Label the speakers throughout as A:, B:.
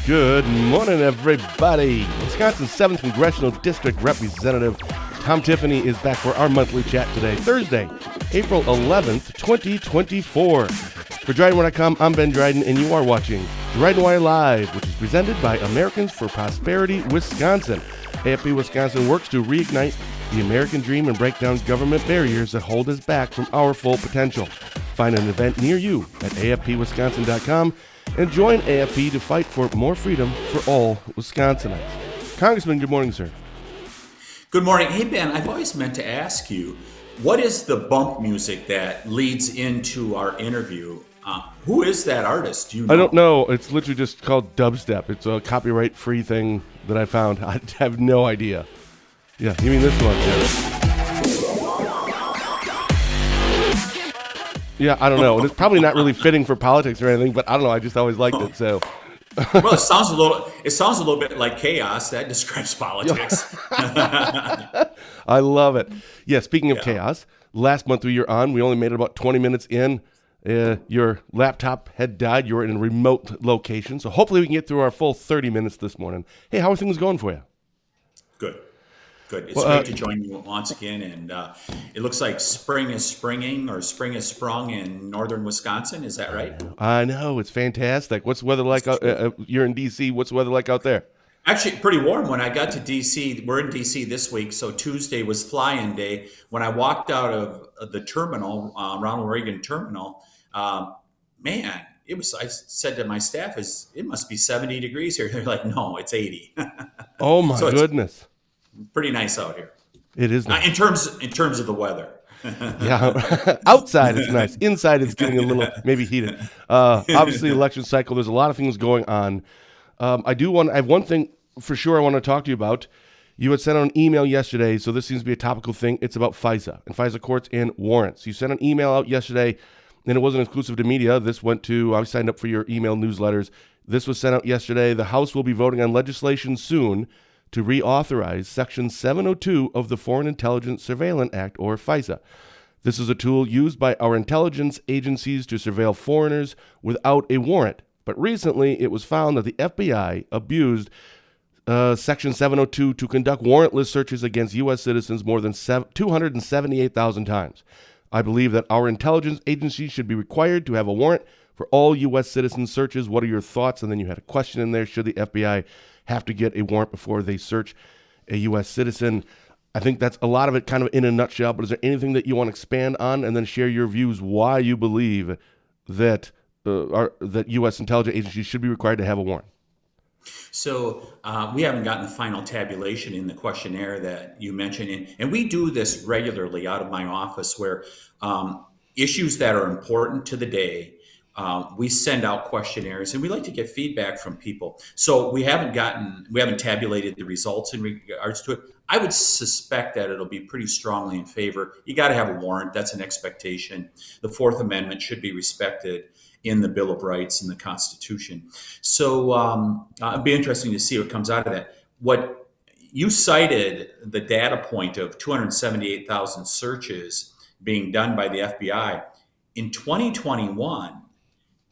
A: Good morning, everybody. Wisconsin's 7th Congressional District Representative Tom Tiffany is back for our monthly chat today, Thursday, April 11th, 2024. For DrydenWire.com, I'm Ben Dryden, and you are watching DrydenWire Live, which is presented by Americans for Prosperity Wisconsin. AFP Wisconsin works to reignite the American dream and break down government barriers that hold us back from our full potential. Find an event near you at afpwisconsin.com and join AFP to fight for more freedom for all Wisconsinites. Congressman, good morning, sir.
B: Good morning. Hey, Ben, I've always meant to ask you, what is the bump music that leads into our interview? Who is that artist? Do you know?
A: I don't know. It's literally just called dubstep. It's a copyright-free thing that I found. I have no idea. Yeah, you mean this one? Yeah, I don't know. And it's probably not really fitting for politics or anything, but I don't know. I just always liked it. So,
B: well, it sounds a little bit like chaos. That describes politics.
A: I love it. Yeah. Speaking of chaos, last month we were on. We only made it about 20 minutes in. Your laptop had died. You were in a remote location, so hopefully we can get through our full 30 minutes this morning. Hey, how are things going for you?
B: Good. It's great to join you once again, and it looks like spring is springing, or spring is sprung in northern Wisconsin. Is that right?
A: I know. It's fantastic. What's the weather like? You're in D.C. What's the weather like out there?
B: Actually, pretty warm. When I got to D.C., we're in D.C. this week, so Tuesday was fly-in day. When I walked out of the terminal, Ronald Reagan Terminal, man, it was. I said to my staff, it must be 70 degrees here. They're like, no, it's 80.
A: Oh, my goodness.
B: Pretty nice out here.
A: It is nice.
B: In terms of the weather.
A: Yeah, outside it's nice. Inside it's getting a little maybe heated. Obviously, election cycle. There's a lot of things going on. I have one thing for sure I want to talk to you about. You had sent out an email yesterday, so this seems to be a topical thing. It's about FISA and FISA courts and warrants. You sent an email out yesterday, and it wasn't exclusive to media. This went to, I signed up for your email newsletters. This was sent out yesterday. The House will be voting on legislation soon to reauthorize Section 702 of the Foreign Intelligence Surveillance Act, or FISA. This is a tool used by our intelligence agencies to surveil foreigners without a warrant. But recently, it was found that the FBI abused Section 702 to conduct warrantless searches against U.S. citizens more than 278,000 times. I believe that our intelligence agencies should be required to have a warrant for all U.S. citizen searches. What are your thoughts? And then you had a question in there. Should the FBI have to get a warrant before they search a U.S. citizen? I think that's a lot of it kind of in a nutshell, but is there anything that you want to expand on and then share your views why you believe that that U.S. intelligence agencies should be required to have a warrant?
B: So we haven't gotten the final tabulation in the questionnaire that you mentioned. And we do this regularly out of my office where issues that are important to the day, we send out questionnaires, and we like to get feedback from people. So we haven't tabulated the results in regards to it. I would suspect that it'll be pretty strongly in favor. You got to have a warrant. That's an expectation. The Fourth Amendment should be respected in the Bill of Rights and the Constitution. So it'd be interesting to see what comes out of that. What you cited, the data point of 278,000 searches being done by the FBI in 2021.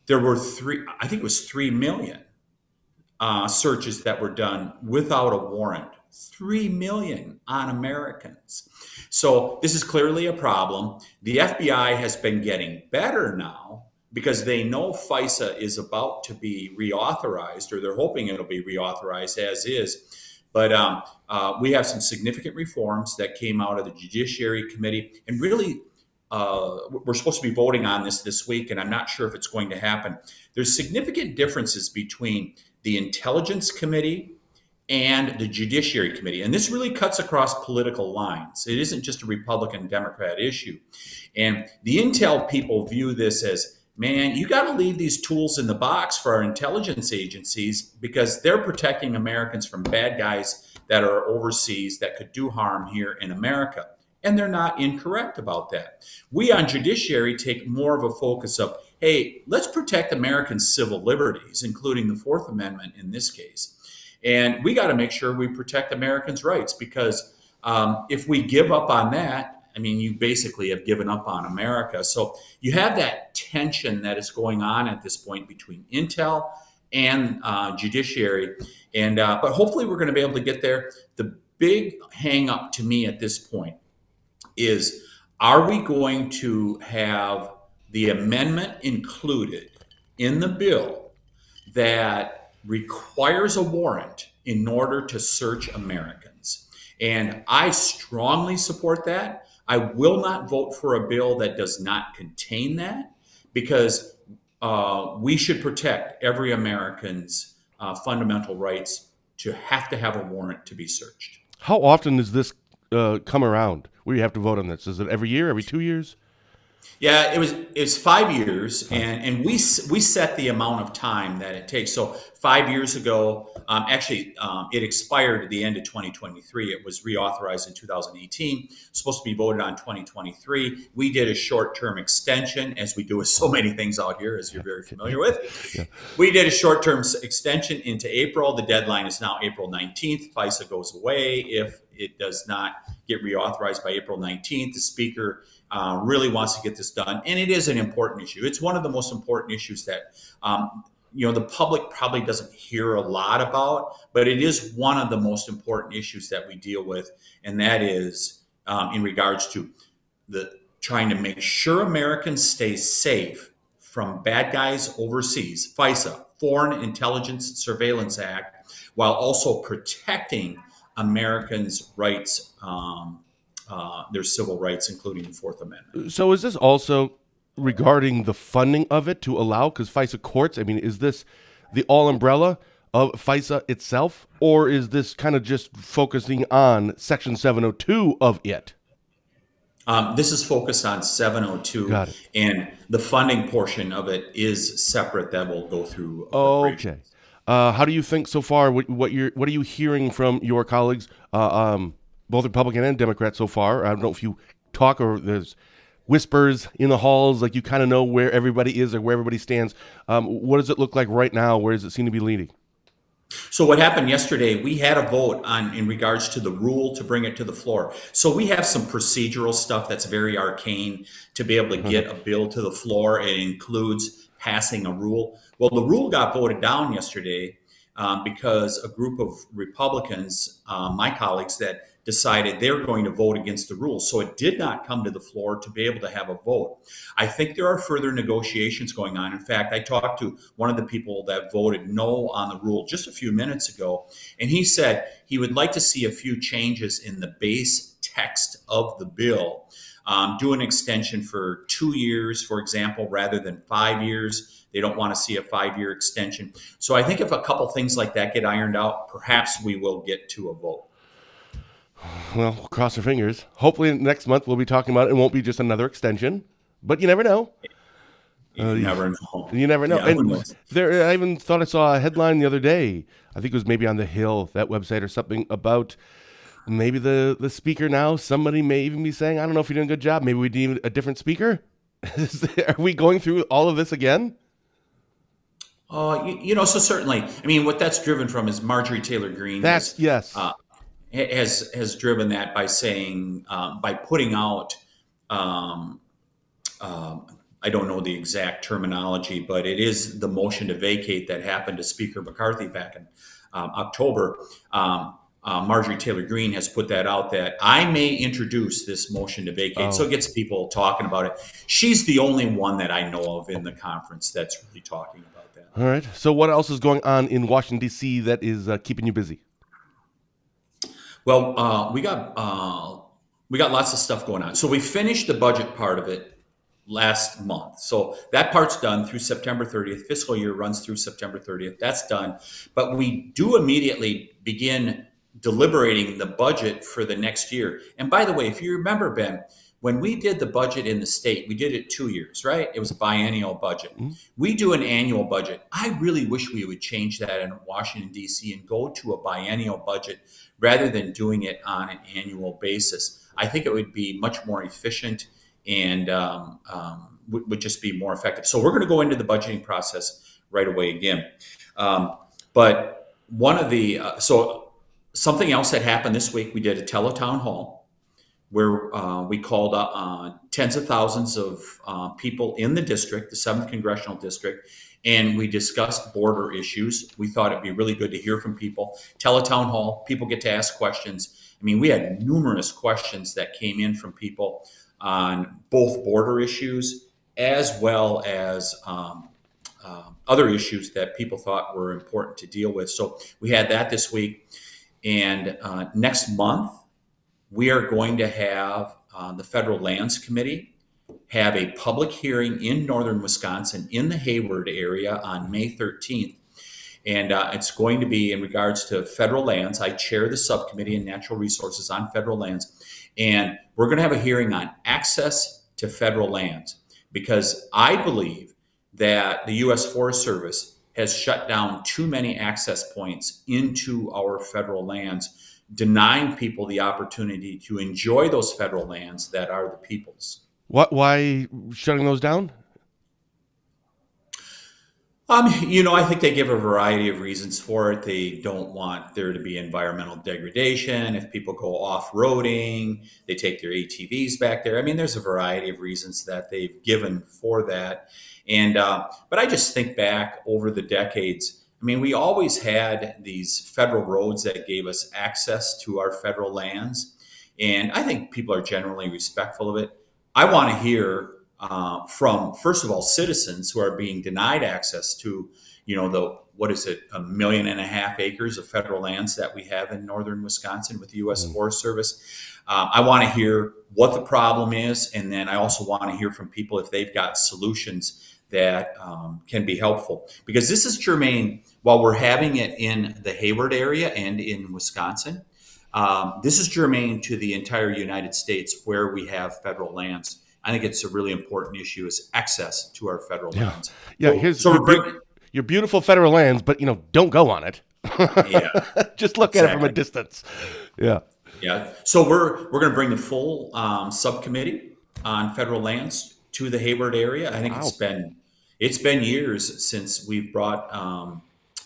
B: There were 3 million searches that were done without a warrant. 3 million on Americans. So this is clearly a problem. The FBI has been getting better now because they know FISA is about to be reauthorized, or they're hoping it'll be reauthorized as is. But we have some significant reforms that came out of the Judiciary Committee, and really we're supposed to be voting on this week, and I'm not sure if it's going to happen. There's significant differences between the Intelligence Committee and the Judiciary Committee. And this really cuts across political lines. It isn't just a Republican-Democrat issue. And the Intel people view this as, man, you got to leave these tools in the box for our intelligence agencies because they're protecting Americans from bad guys that are overseas that could do harm here in America. And they're not incorrect about that. We on Judiciary take more of a focus of, hey, let's protect Americans' civil liberties, including the Fourth Amendment in this case. And we got to make sure we protect Americans' rights because if we give up on that, I mean, you basically have given up on America. So you have that tension that is going on at this point between Intel and judiciary. And but hopefully we're going to be able to get there. The big hang up to me at this point is, are we going to have the amendment included in the bill that requires a warrant in order to search Americans? And I strongly support that. I will not vote for a bill that does not contain that, because we should protect every American's fundamental rights to have a warrant to be searched.
A: How often does this come around where you have to vote on this? Is it every year, every 2 years?
B: Yeah, it's 5 years, and we set the amount of time that it takes. So 5 years ago, it expired at the end of 2023. It was reauthorized in 2018. Supposed to be voted on 2023. We did a short-term extension, as we do with so many things out here, as you're very familiar with.
A: Yeah.
B: We did a short-term extension into April. The deadline is now April 19th. FISA goes away if it does not get reauthorized by April 19th. The Speaker really wants to get this done, and it is an important issue. It's one of the most important issues that the public probably doesn't hear a lot about, but it is one of the most important issues that we deal with, and that is in regards to the trying to make sure Americans stay safe from bad guys overseas. FISA, Foreign Intelligence Surveillance Act, while also protecting Americans' rights, their civil rights, including the Fourth Amendment.
A: So is this also regarding the funding of it to allow, because FISA courts, I mean, is this the all umbrella of FISA itself, or is this kind of just focusing on Section 702 of it?
B: This is focused on 702,
A: Got it.
B: and the funding portion of it is separate. That will go through
A: Okay. How do you think so far? What are you hearing from your colleagues, both Republican and Democrat so far? I don't know if you talk or there's whispers in the halls, like you kind of know where everybody is or where everybody stands. What does it look like right now? Where does it seem to be leading?
B: So what happened yesterday, we had a vote in regards to the rule to bring it to the floor. So we have some procedural stuff that's very arcane to be able to get a bill to the floor. It includes passing a rule. Well, the rule got voted down yesterday because a group of Republicans, my colleagues, that decided they're going to vote against the rule. So it did not come to the floor to be able to have a vote. I think there are further negotiations going on. In fact, I talked to one of the people that voted no on the rule just a few minutes ago, and he said he would like to see a few changes in the base text of the bill. Do an extension for 2 years, for example, rather than 5 years. They don't want to see a 5-year extension. So I think if a couple things like that get ironed out, perhaps we will get to a vote.
A: Well, we'll cross our fingers. Hopefully next month we'll be talking about it. It won't be just another extension, but you never know.
B: You never know.
A: You never know.
B: Yeah, who
A: And
B: knows?
A: I even thought I saw a headline the other day. I think it was maybe on The Hill, that website, or something about maybe the speaker now. Somebody may even be saying, I don't know if you're doing a good job. Maybe we need a different speaker. Are we going through all of this again?
B: So certainly, I mean, what that's driven from is Marjorie Taylor Greene
A: Yes.
B: has driven that by saying, by putting out, I don't know the exact terminology, but it is the motion to vacate that happened to Speaker McCarthy back in October. Marjorie Taylor Greene has put that out that I may introduce this motion to vacate. So it gets people talking about it. She's the only one that I know of in the conference that's really talking about that.
A: All right. So what else is going on in Washington, D.C. that is keeping you busy?
B: Well, we got lots of stuff going on. So we finished the budget part of it last month. So that part's done through September 30th. Fiscal year runs through September 30th. That's done. But we do immediately begin deliberating the budget for the next year. And by the way, if you remember, Ben, when we did the budget in the state, we did it 2 years, right? It was a biennial budget. Mm-hmm. We do an annual budget. I really wish we would change that in Washington, D.C. and go to a biennial budget rather than doing it on an annual basis. I think it would be much more efficient and would just be more effective. So we're going to go into the budgeting process right away again. But one of the something else that happened this week, we did a teletown hall where we called up tens of thousands of people in the district, the 7th Congressional District, and we discussed border issues. We thought it'd be really good to hear from people. Teletown hall, people get to ask questions. I mean, we had numerous questions that came in from people on both border issues as well as other issues that people thought were important to deal with. So we had that this week. And next month, we are going to have the Federal Lands Committee have a public hearing in northern Wisconsin in the Hayward area on May 13th. And it's going to be in regards to federal lands. I chair the subcommittee in natural resources on federal lands. And we're going to have a hearing on access to federal lands because I believe that the U.S. Forest Service has shut down too many access points into our federal lands, denying people the opportunity to enjoy those federal lands that are the people's.
A: Why shutting those down?
B: I think they give a variety of reasons for it. They don't want there to be environmental degradation. If people go off-roading, they take their ATVs back there. I mean, there's a variety of reasons that they've given for that. And but I just think back over the decades. I mean, we always had these federal roads that gave us access to our federal lands, and I think people are generally respectful of it. I want to hear from, first of all, citizens who are being denied access to, what is it, 1.5 million acres of federal lands that we have in northern Wisconsin with the U.S. Forest Service. I want to hear what the problem is, and then I also want to hear from people if they've got solutions that can be helpful. Because this is germane, while we're having it in the Hayward area and in Wisconsin, this is germane to the entire United States where we have federal lands. I think it's a really important issue is access to our federal lands.
A: Yeah, here's your beautiful federal lands, but don't go on it.
B: Yeah,
A: just look at it from a distance. Yeah.
B: Yeah. So we're going to bring the full subcommittee on federal lands to the Hayward area. I think it's been years since we've brought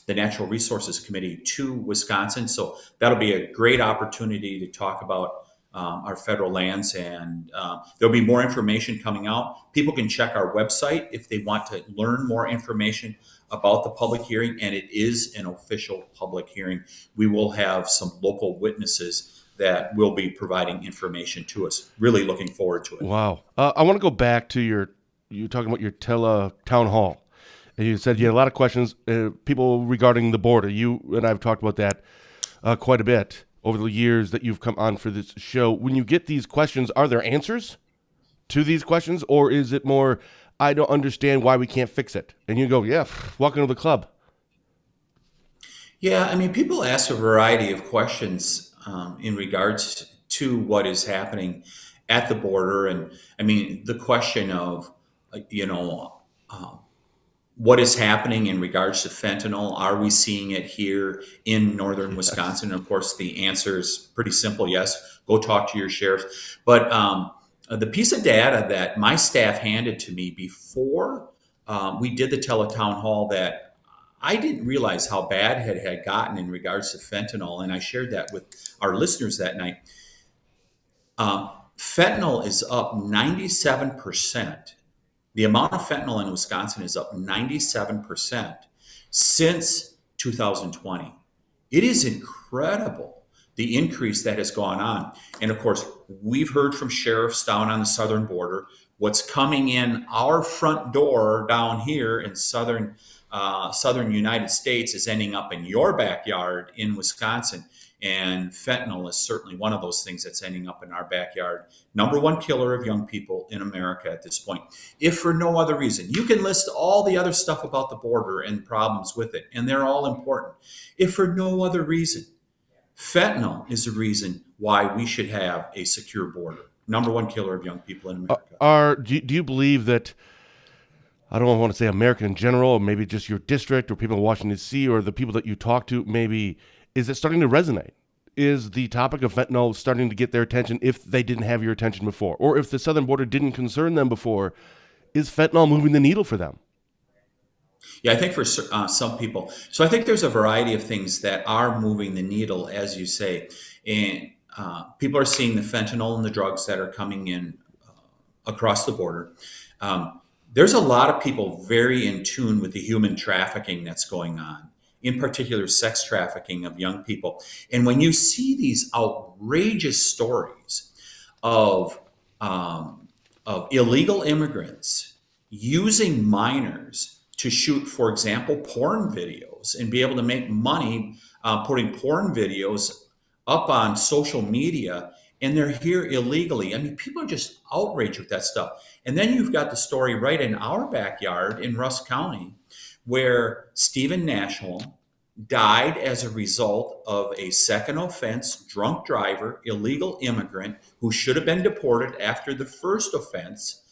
B: the Natural Resources Committee to Wisconsin. So that'll be a great opportunity to talk about our federal lands, and there'll be more information coming out. People can check our website if they want to learn more information about the public hearing, and it is an official public hearing. We will have some local witnesses that will be providing information to us. Really looking forward to it.
A: Wow. I want to go back to you talking about your town hall. And you said you had a lot of questions, people regarding the border. You and I have talked about that quite a bit over the years that you've come on for this show. When you get these questions, are there answers to these questions? Or is it more, I don't understand why we can't fix it? And you go, yeah, welcome to the club.
B: Yeah, I mean, people ask a variety of questions in regards to what is happening at the border. And I mean, the question of, what is happening in regards to fentanyl? Are we seeing it here in northern Wisconsin? And of course, the answer is pretty simple. Yes, go talk to your sheriff. But the piece of data that my staff handed to me before we did the teletown hall that I didn't realize how bad it had gotten in regards to fentanyl, and I shared that with our listeners that night. Fentanyl is up 97%. The amount of fentanyl in Wisconsin is up 97% since 2020. It is incredible, the increase that has gone on. And of course, we've heard from sheriffs down on the southern border. What's coming in our front door down here in southern United States is ending up in your backyard in Wisconsin. And fentanyl is certainly one of those things that's ending up in our backyard. Number one killer of young people in America at this point, if for no other reason. You can list all the other stuff about the border and problems with it, and they're all important. If for no other reason, fentanyl is the reason why we should have a secure border. Number one killer of young people in America.
A: Do you believe that, I don't want to say America in general, or maybe just your district or people in Washington, D.C., or the people that you talk to, maybe, is it starting to resonate? Is the topic of fentanyl starting to get their attention if they didn't have your attention before? Or if the southern border didn't concern them before, is fentanyl moving the needle for them?
B: Yeah, I think for some people. So I think there's a variety of things that are moving the needle, as you say. And people are seeing the fentanyl and the drugs that are coming in across the border. there's a lot of people very in tune with the human trafficking that's going on, in particular, sex trafficking of young people. And when you see these outrageous stories of of illegal immigrants using minors to shoot, for example, porn videos and be able to make money putting porn videos up on social media, and they're here illegally. I mean, people are just outraged with that stuff. And then you've got the story right in our backyard in Russ County where Stephen Nashholm died as a result of a second offense drunk driver, illegal immigrant who should have been deported after the first offense.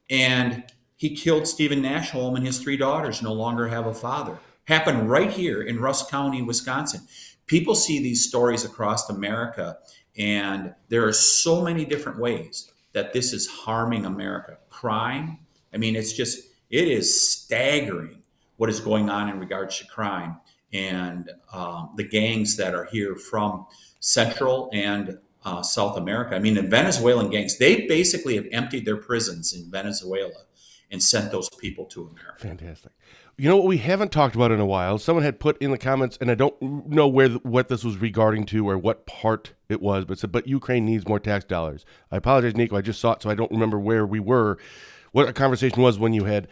B: And he killed Stephen Nashholm, and his three daughters no longer have a father. Happened right here in Russ County, Wisconsin. People see these stories across America, and there are so many different ways that this is harming America. Crime, I mean, it is staggering what is going on in regards to crime and the gangs that are here from Central and South America. I mean, the Venezuelan gangs, they basically have emptied their prisons in Venezuela and sent those people to America.
A: Fantastic. You know what we haven't talked about in a while? Someone had put in the comments, and I don't know what this was regarding to or what part it was, but said, but Ukraine needs more tax dollars. I apologize, Nico. I just saw it, so I don't remember where we were, what a conversation was when you had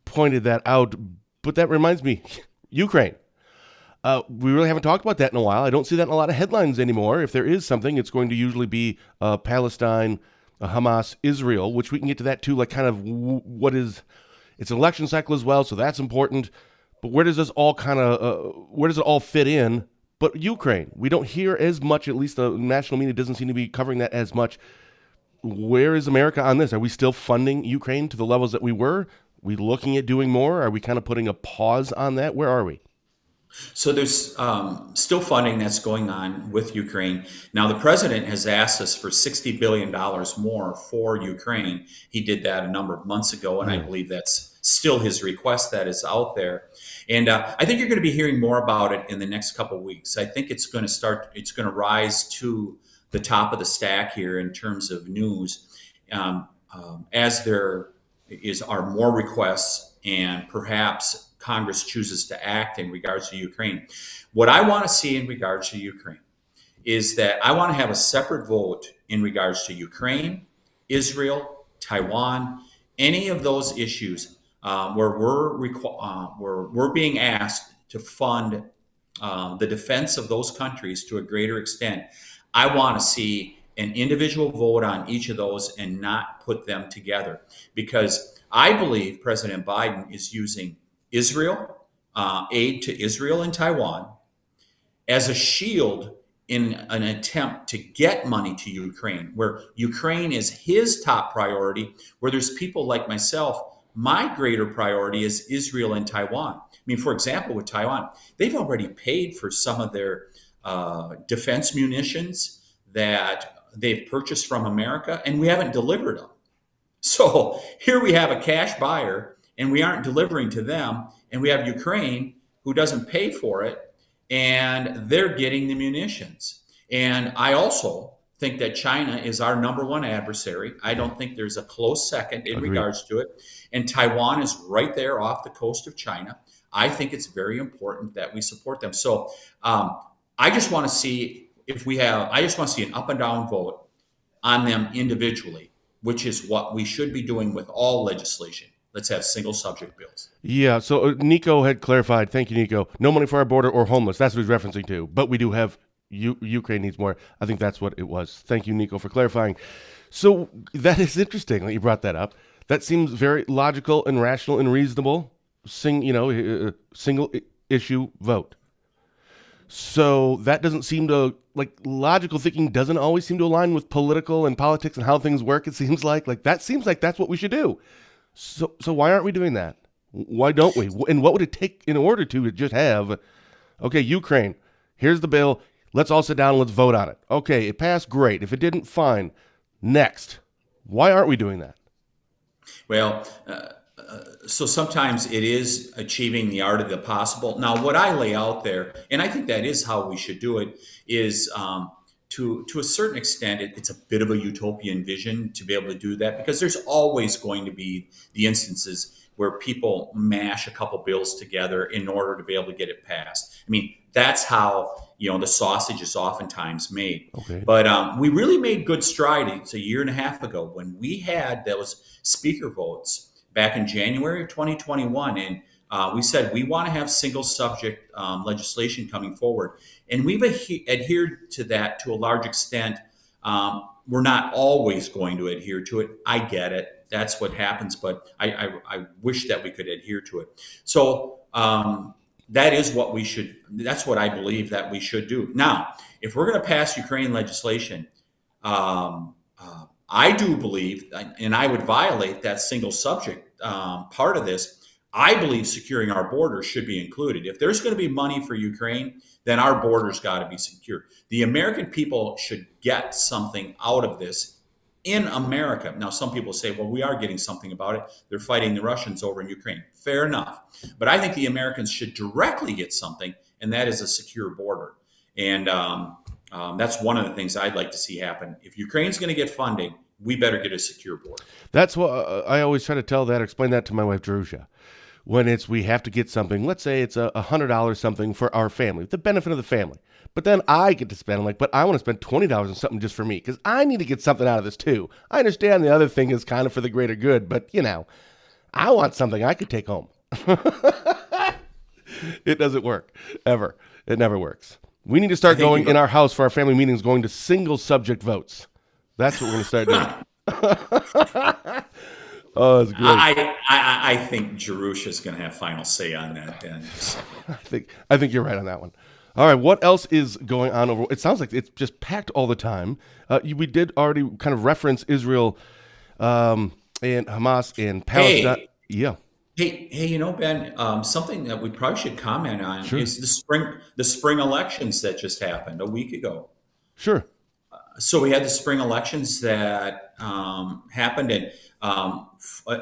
A: pointed that out. But that reminds me, Ukraine. We really haven't talked about that in a while. I don't see that in a lot of headlines anymore. If there is something, it's going to usually be Palestine, Hamas, Israel, which we can get to that too, like kind of what is... It's an election cycle as well, so that's important. But where does this all where does it all fit in? But Ukraine, we don't hear as much, at least the national media doesn't seem to be covering that as much. Where is America on this? Are we still funding Ukraine to the levels that we were? Are we looking at doing more? Are we kind of putting a pause on that? Where are we?
B: So there's still funding that's going on with Ukraine. Now, the president has asked us for $60 billion more for Ukraine. He did that a number of months ago, and I believe that's still his request that is out there. And I think you're going to be hearing more about it in the next couple of weeks. I think it's going to rise to the top of the stack here in terms of news as there are more requests and perhaps Congress chooses to act in regards to Ukraine. What I want to see in regards to Ukraine is that I want to have a separate vote in regards to Ukraine, Israel, Taiwan, any of those issues where we're being asked to fund the defense of those countries to a greater extent. I want to see an individual vote on each of those and not put them together, because I believe President Biden is using Israel, aid to Israel and Taiwan as a shield in an attempt to get money to Ukraine, where Ukraine is his top priority, where there's people like myself, my greater priority is Israel and Taiwan. I mean, for example, with Taiwan, they've already paid for some of their defense munitions that they've purchased from America, and we haven't delivered them. So here we have a cash buyer, and we aren't delivering to them. And we have Ukraine, who doesn't pay for it, and they're getting the munitions. And I also think that China is our number one adversary. I don't think there's a close second in regards to it. And Taiwan is right there off the coast of China. I think it's very important that we support them. So I just want to see an up and down vote on them individually, which is what we should be doing with all legislation. Let's have single subject bills.
A: Yeah, so Nico had clarified. Thank you, Nico. No money for our border or homeless. That's what he's referencing to. But we do have Ukraine needs more. I think that's what it was. Thank you, Nico, for clarifying. So that is interesting that you brought that up. That seems very logical and rational and reasonable. Single issue vote. So that doesn't seem to, like, logical thinking doesn't always seem to align with political and politics and how things work. It seems like that seems like that's what we should do. So why aren't we doing that? Why don't we? And what would it take in order to just have, okay, Ukraine, here's the bill. Let's all sit down and let's vote on it. Okay, it passed, great. If it didn't, fine. Next. Why aren't we doing that?
B: Well, so sometimes it is achieving the art of the possible. Now, what I lay out there, and I think that is how we should do it, is to a certain extent, it's a bit of a utopian vision to be able to do that, because there's always going to be the instances where people mash a couple bills together in order to be able to get it passed. I mean, that's how the sausage is oftentimes made.
A: Okay.
B: But we really made good stride. It's a year and a half ago when we had those speaker votes back in January of 2021, and we said we want to have single subject legislation coming forward, and we've adhered to that to a large extent. We're not always going to adhere to it. I get it. That's what happens, but I wish that we could adhere to it. So that is what we should. That's what I believe that we should do. Now, if we're going to pass Ukraine legislation, I do believe, and I would violate that single subject part of this. I believe securing our borders should be included. If there's going to be money for Ukraine, then our borders got to be secure. The American people should get something out of this in America. Now, some people say, well, we are getting something about it. They're fighting the Russians over in Ukraine. Fair enough. But I think the Americans should directly get something, and that is a secure border. And that's one of the things I'd like to see happen. If Ukraine's going to get funding, we better get a secure border.
A: That's what I always try to explain that to my wife, Jerusha. When we have to get something, let's say it's $100 something for our family, the benefit of the family. But then I get to spend, I'm like, but I want to spend $20 on something just for me because I need to get something out of this too. I understand the other thing is kind of for the greater good, but I want something I could take home. It doesn't work ever. It never works. We need to start going in our house for our family meetings, going to single subject votes. That's what we're going to start doing. Oh, that's great.
B: I think Jerusha's going to have final say on that, Ben.
A: I think you're right on that one. All right, what else is going on over? It sounds like it's just packed all the time. We did already kind of reference Israel and Hamas and Palestine.
B: Hey.
A: Yeah.
B: Hey, Ben, something that we probably should comment on
A: Sure.
B: is the spring elections that just happened a week ago.
A: Sure.
B: So we had the spring elections that happened, and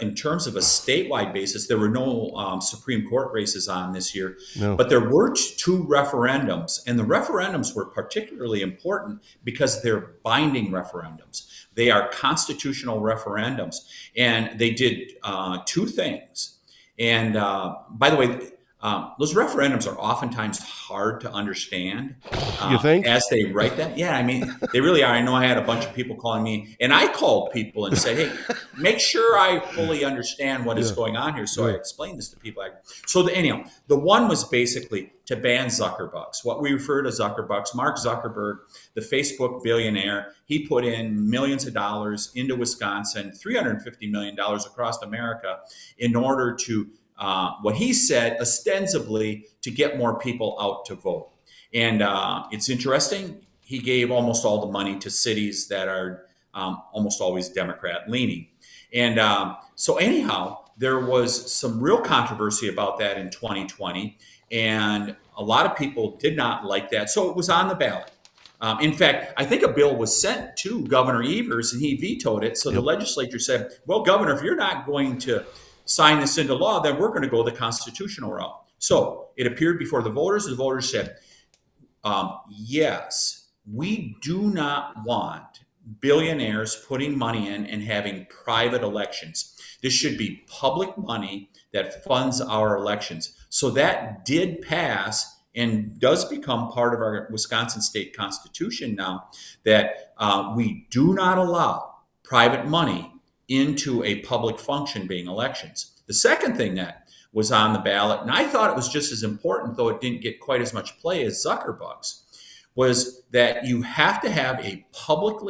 B: in terms of a statewide basis, there were no Supreme Court races on this year,
A: No.
B: but there were two referendums, and the referendums were particularly important because they're binding referendums. They are constitutional referendums, and they did two things. And by the way, those referendums are oftentimes hard to understand.
A: You think?
B: As they write them? Yeah, I mean, they really are. I know I had a bunch of people calling me, and I called people and said, hey, make sure I fully understand what is going on here. So I explained this to people. Anyhow, the one was basically to ban Zuckerbucks, what we refer to Zuckerbucks. Mark Zuckerberg, the Facebook billionaire, he put in millions of dollars into Wisconsin, $350 million across America in order to what he said, ostensibly, to get more people out to vote. And it's interesting, he gave almost all the money to cities that are almost always Democrat-leaning. And so anyhow, there was some real controversy about that in 2020, and a lot of people did not like that. So it was on the ballot. In fact, I think a bill was sent to Governor Evers, and he vetoed it. So the legislature said, well, Governor, if you're not going to sign this into law, then we're going to go the constitutional route. So it appeared before the voters. The voters said, yes, we do not want billionaires putting money in and having private elections. This should be public money that funds our elections. So that did pass and does become part of our Wisconsin state constitution now, that we do not allow private money into a public function being elections. The second thing that was on the ballot, and I thought it was just as important, though it didn't get quite as much play as Zuckerbucks, was that you have to have a public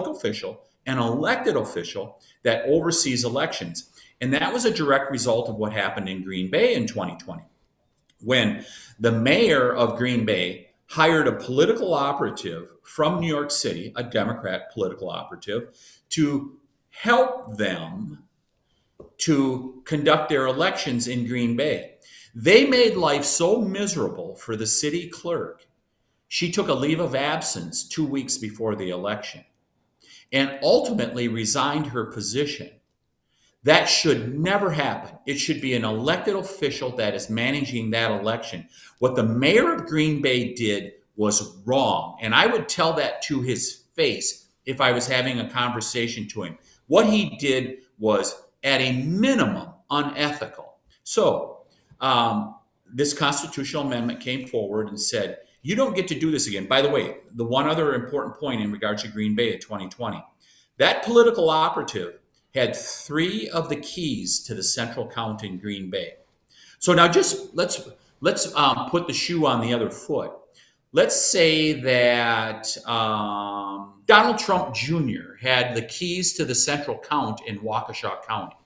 B: official, an elected official that oversees elections. And that was a direct result of what happened in Green Bay in 2020, when the mayor of Green Bay hired a political operative from New York City, a Democrat political operative, to help them to conduct their elections in Green Bay. They made life so miserable for the city clerk. She took a leave of absence 2 weeks before the election and ultimately resigned her position. That should never happen. It should be an elected official that is managing that election. What the mayor of Green Bay did was wrong. And I would tell that to his face if I was having a conversation to him. What he did was, at a minimum, unethical. So, this constitutional amendment came forward and said, you don't get to do this again. By the way, the one other important point in regards to Green Bay in 2020, that political operative had 3 of the keys to the central count in Green Bay. So now just let's put the shoe on the other foot. Let's say that Donald Trump Jr. had the keys to the central count in Waukesha County.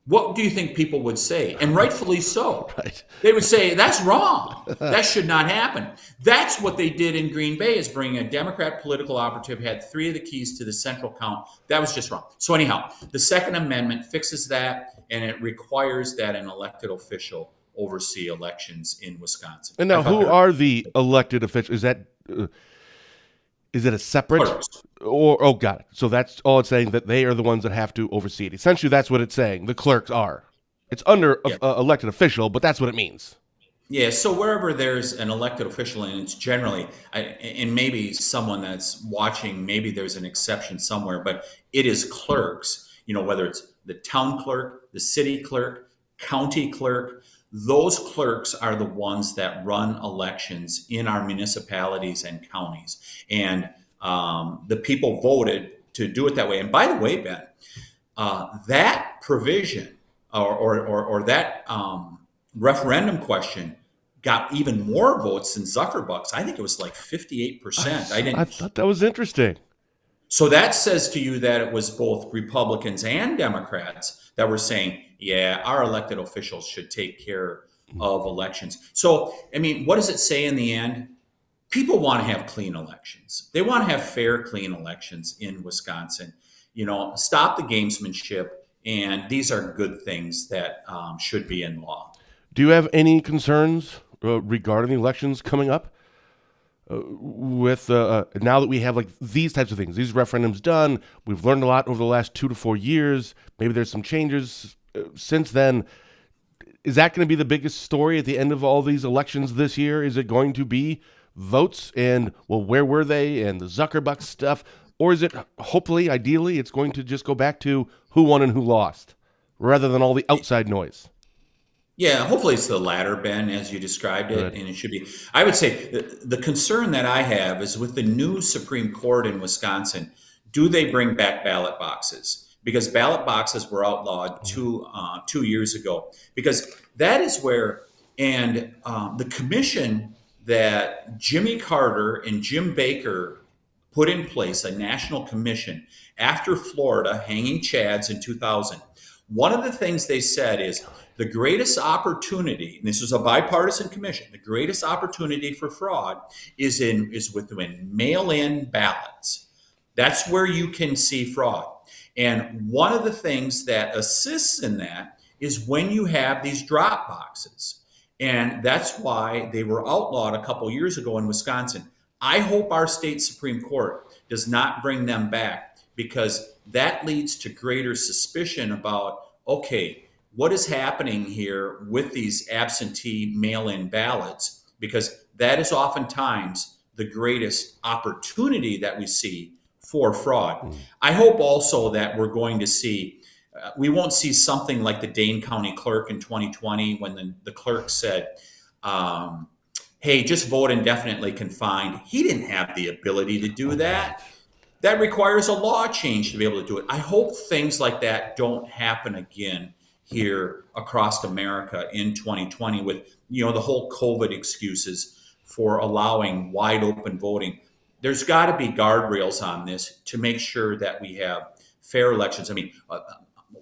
B: What do you think people would say? And rightfully so.
A: Right.
B: They would say, that's wrong. That should not happen. That's what they did in Green Bay, is bringing a Democrat political operative, had 3 of the keys to the central count. That was just wrong. So anyhow, the Second Amendment fixes that, and it requires that an elected official oversee elections in Wisconsin.
A: And now, who are the elected officials? Is it a separate?
B: Clerks.
A: Or got it. So that's all it's saying, that they are the ones that have to oversee it. Essentially, that's what it's saying. The clerks are. It's under elected official, but that's what it means.
B: Yeah, so wherever there's an elected official, and it's generally, and maybe someone that's watching, maybe there's an exception somewhere, but it is clerks, whether it's the town clerk, the city clerk, county clerk. Those clerks are the ones that run elections in our municipalities and counties. And the people voted to do it that way. And by the way, Ben, that provision or that referendum question got even more votes than Zuckerbucks. I think it was like 58%.
A: I thought that was interesting.
B: So that says to you that it was both Republicans and Democrats that were saying, yeah, our elected officials should take care of elections. So, what does it say in the end? People want to have clean elections. They want to have fair, clean elections in Wisconsin. Stop the gamesmanship. And these are good things that should be in law.
A: Do you have any concerns regarding the elections coming up? With now that we have these types of things, these referendums done, we've learned a lot over the last 2 to 4 years. Maybe there's some changes since then. Is that going to be the biggest story at the end of all these elections this year? Is it going to be votes and, where were they, and the Zuckerbucks stuff? Or is it, hopefully, ideally, it's going to just go back to who won and who lost, rather than all the outside noise?
B: Yeah, hopefully it's the latter, Ben, as you described it, and it should be. I would say the concern that I have is with the new Supreme Court in Wisconsin, do they bring back ballot boxes? Because ballot boxes were outlawed 2 years ago. Because that is where, and the commission that Jimmy Carter and Jim Baker put in place, a national commission after Florida hanging chads in 2000. One of the things they said is, the greatest opportunity, and this was a bipartisan commission, the greatest opportunity for fraud is within mail-in ballots. That's where you can see fraud. And one of the things that assists in that is when you have these drop boxes. And that's why they were outlawed a couple years ago in Wisconsin. I hope our state Supreme Court does not bring them back, because that leads to greater suspicion about, okay, what is happening here with these absentee mail-in ballots? Because that is oftentimes the greatest opportunity that we see for fraud. I hope also that we're going to see, we won't see something like the Dane County clerk in 2020 when the clerk said, hey, just vote indefinitely confined. He didn't have the ability to do that. That requires a law change to be able to do it. I hope things like that don't happen again here across America in 2020 with, the whole COVID excuses for allowing wide open voting. There's got to be guardrails on this to make sure that we have fair elections.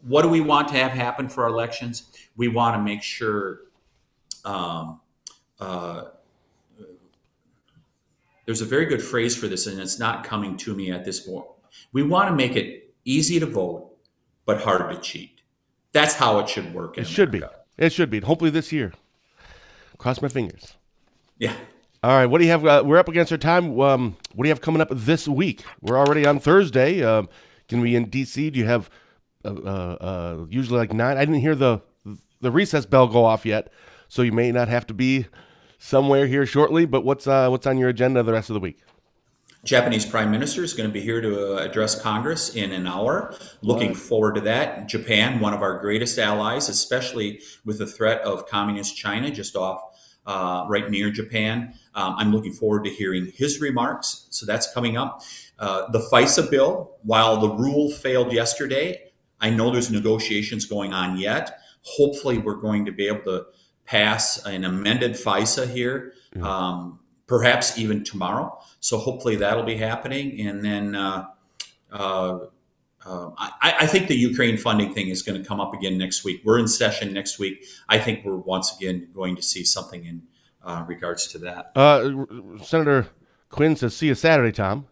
B: What do we want to have happen for our elections? We want to make sure there's a very good phrase for this, and it's not coming to me at this point. We want to make it easy to vote, but hard to cheat. That's how it should work.
A: It should be. It should be. Hopefully this year. Cross my fingers.
B: Yeah.
A: All right. What do you have? We're up against our time. What do you have coming up this week? We're already on Thursday. Can we in D.C.? Do you have usually 9? I didn't hear the recess bell go off yet, so you may not have to be somewhere here shortly. But what's on your agenda the rest of the week?
B: Japanese Prime Minister is going to be here to address Congress in an hour. Looking forward to that. Japan, one of our greatest allies, especially with the threat of communist China just off right near Japan. I'm looking forward to hearing his remarks. So that's coming up. The FISA bill, while the rule failed yesterday, I know there's negotiations going on yet. Hopefully, we're going to be able to pass an amended FISA here. Perhaps even tomorrow. So hopefully that'll be happening. And then I think the Ukraine funding thing is going to come up again next week. We're in session next week. I think we're once again going to see something in regards to that.
A: Senator Quinn says, see you Saturday, Tom.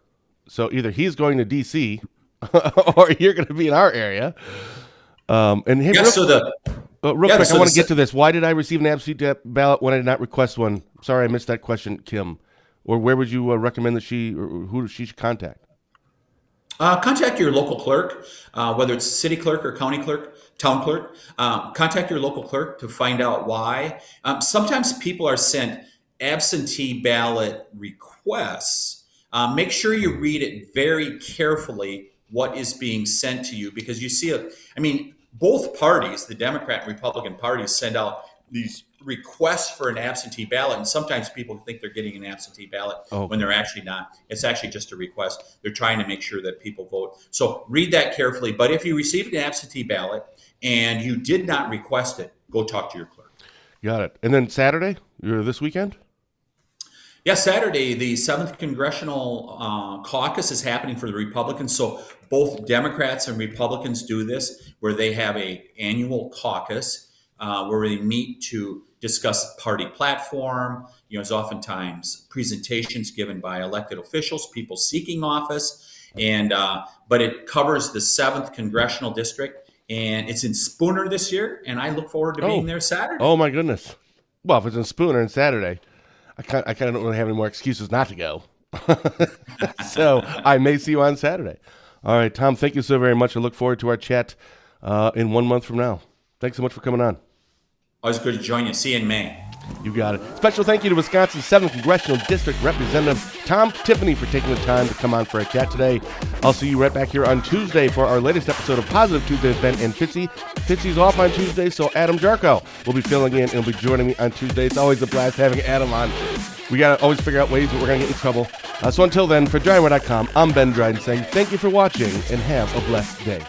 A: So either he's going to D.C. or you're going to be in our area. And hey, real quick, I want to get to this. Why did I receive an absentee ballot when I did not request one? Sorry, I missed that question, Kim. Or where would you recommend that who she should contact?
B: Contact your local clerk, whether it's city clerk or county clerk, town clerk. Contact your local clerk to find out why. Sometimes people are sent absentee ballot requests. Make sure you read it very carefully what is being sent to you, because you see both parties, the Democrat and Republican parties, send out these requests for an absentee ballot, and sometimes people think they're getting an absentee ballot when they're actually not. It's actually just a request. They're trying to make sure that people vote. So read that carefully. But if you received an absentee ballot and you did not request it, go talk to your clerk.
A: Got it. And then Saturday, this weekend?
B: Yeah, Saturday, the 7th Congressional Caucus is happening for the Republicans. So both Democrats and Republicans do this, where they have an annual caucus where they meet to discuss party platform. There's oftentimes presentations given by elected officials, people seeking office, but it covers the 7th Congressional District, and it's in Spooner this year, and I look forward to being there Saturday.
A: Oh my goodness! Well, if it's in Spooner and Saturday, I kind of don't really have any more excuses not to go. So I may see you on Saturday. All right, Tom, thank you so very much. I look forward to our chat in 1 month from now. Thanks so much for coming on.
B: Always good to join you. See you in May.
A: You got it. Special thank you to Wisconsin's 7th Congressional District Representative Tom Tiffany for taking the time to come on for a chat today. I'll see you right back here on Tuesday for our latest episode of Positive Tuesday with Ben and Fitzy. Fitzy's off on Tuesday, so Adam Jarko will be filling in and will be joining me on Tuesday. It's always a blast having Adam on. We got to always figure out ways that we're going to get in trouble. So until then, for DrydenWire.com, I'm Ben Dryden saying thank you for watching and have a blessed day.